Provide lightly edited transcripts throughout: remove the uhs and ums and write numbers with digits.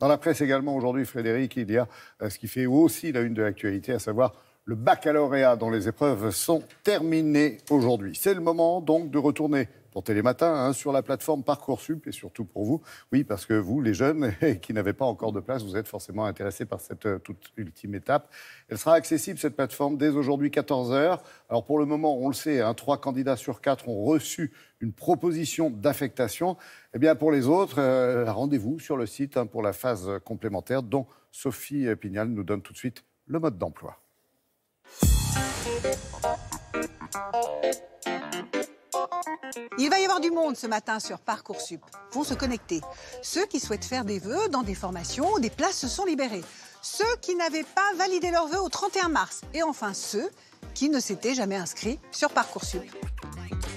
Dans la presse également aujourd'hui, Frédéric, il y a ce qui fait aussi la une de l'actualité, à savoir le baccalauréat dont les épreuves sont terminées aujourd'hui. C'est le moment donc de retourner pour Télématin sur la plateforme Parcoursup et surtout pour vous. Oui, parce que vous, les jeunes qui n'avaient pas encore de place, vous êtes forcément intéressés par cette toute ultime étape. Elle sera accessible, cette plateforme, dès aujourd'hui 14h. Alors pour le moment, on le sait, 3 candidats sur 4 ont reçu une proposition d'affectation. Eh bien pour les autres, rendez-vous sur le site pour la phase complémentaire dont Sophie Pignal nous donne tout de suite le mode d'emploi. Il va y avoir du monde ce matin sur Parcoursup. Vont se connecter. Ceux qui souhaitent faire des vœux dans des formations, des places se sont libérées. Ceux qui n'avaient pas validé leurs vœux au 31 mars. Et enfin ceux qui ne s'étaient jamais inscrits sur Parcoursup.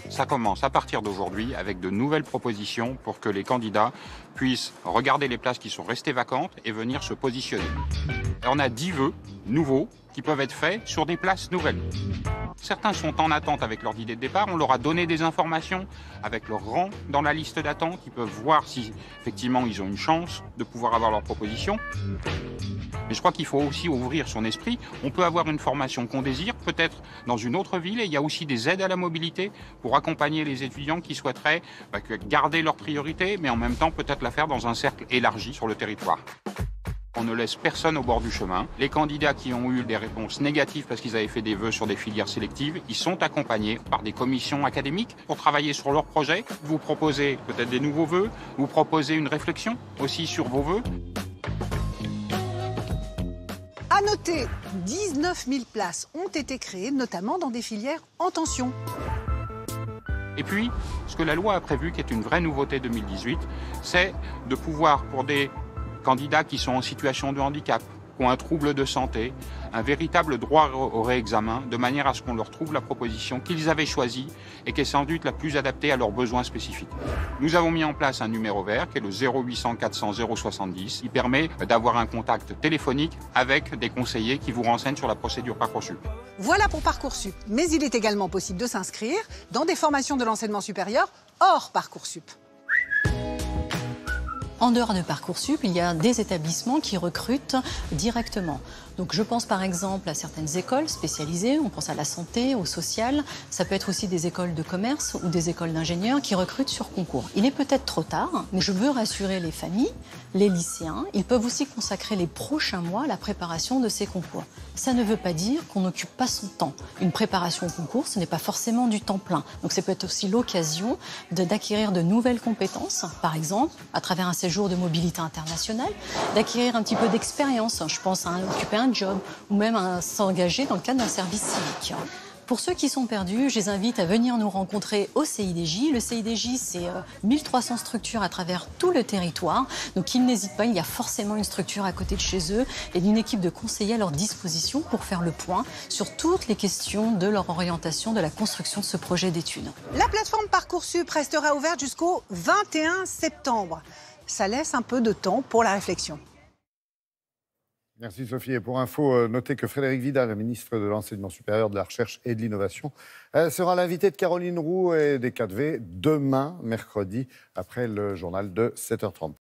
Ça commence à partir d'aujourd'hui avec de nouvelles propositions pour que les candidats puissent regarder les places qui sont restées vacantes et venir se positionner. Et on a 10 vœux nouveaux qui peuvent être faits sur des places nouvelles. Certains sont en attente avec leur idée de départ. On leur a donné des informations avec leur rang dans la liste d'attente. Ils peuvent voir si, effectivement, ils ont une chance de pouvoir avoir leur proposition. Mais je crois qu'il faut aussi ouvrir son esprit. On peut avoir une formation qu'on désire, peut-être dans une autre ville. Et il y a aussi des aides à la mobilité pour accompagner les étudiants qui souhaiteraient garder leur priorité, mais en même temps peut-être la faire dans un cercle élargi sur le territoire. On ne laisse personne au bord du chemin. Les candidats qui ont eu des réponses négatives parce qu'ils avaient fait des vœux sur des filières sélectives, ils sont accompagnés par des commissions académiques pour travailler sur leurs projets. Vous proposez peut-être des nouveaux vœux, vous proposez une réflexion aussi sur vos vœux. À noter, 19 000 places ont été créées, notamment dans des filières en tension. Et puis, ce que la loi a prévu, qui est une vraie nouveauté 2018, c'est de pouvoir, pour des candidats qui sont en situation de handicap, qui ont un trouble de santé, un véritable droit au réexamen, de manière à ce qu'on leur trouve la proposition qu'ils avaient choisie et qui est sans doute la plus adaptée à leurs besoins spécifiques. Nous avons mis en place un numéro vert qui est le 0800 400 070. Il permet d'avoir un contact téléphonique avec des conseillers qui vous renseignent sur la procédure Parcoursup. Voilà pour Parcoursup. Mais il est également possible de s'inscrire dans des formations de l'enseignement supérieur hors Parcoursup. En dehors de Parcoursup, il y a des établissements qui recrutent directement. Donc je pense par exemple à certaines écoles spécialisées, on pense à la santé, au social. Ça peut être aussi des écoles de commerce ou des écoles d'ingénieurs qui recrutent sur concours. Il est peut-être trop tard, mais je veux rassurer les familles, les lycéens. Ils peuvent aussi consacrer les prochains mois à la préparation de ces concours. Ça ne veut pas dire qu'on n'occupe pas son temps. Une préparation au concours, ce n'est pas forcément du temps plein. Donc ça peut être aussi l'occasion d'acquérir de nouvelles compétences, par exemple à travers un séjour de mobilité internationale, d'acquérir un petit peu d'expérience. Je pense à occuper un job ou même à s'engager dans le cadre d'un service civique. Pour ceux qui sont perdus, je les invite à venir nous rencontrer au CIDJ. Le CIDJ, c'est 1300 structures à travers tout le territoire. Donc ils n'hésitent pas, il y a forcément une structure à côté de chez eux et une équipe de conseillers à leur disposition pour faire le point sur toutes les questions de leur orientation, de la construction de ce projet d'études. La plateforme Parcoursup restera ouverte jusqu'au 21 septembre. Ça laisse un peu de temps pour la réflexion. Merci Sophie. Et pour info, notez que Frédéric Vidal, ministre de l'Enseignement supérieur, de la Recherche et de l'Innovation, sera l'invité de Caroline Roux et des 4V demain, mercredi, après le journal de 7h30.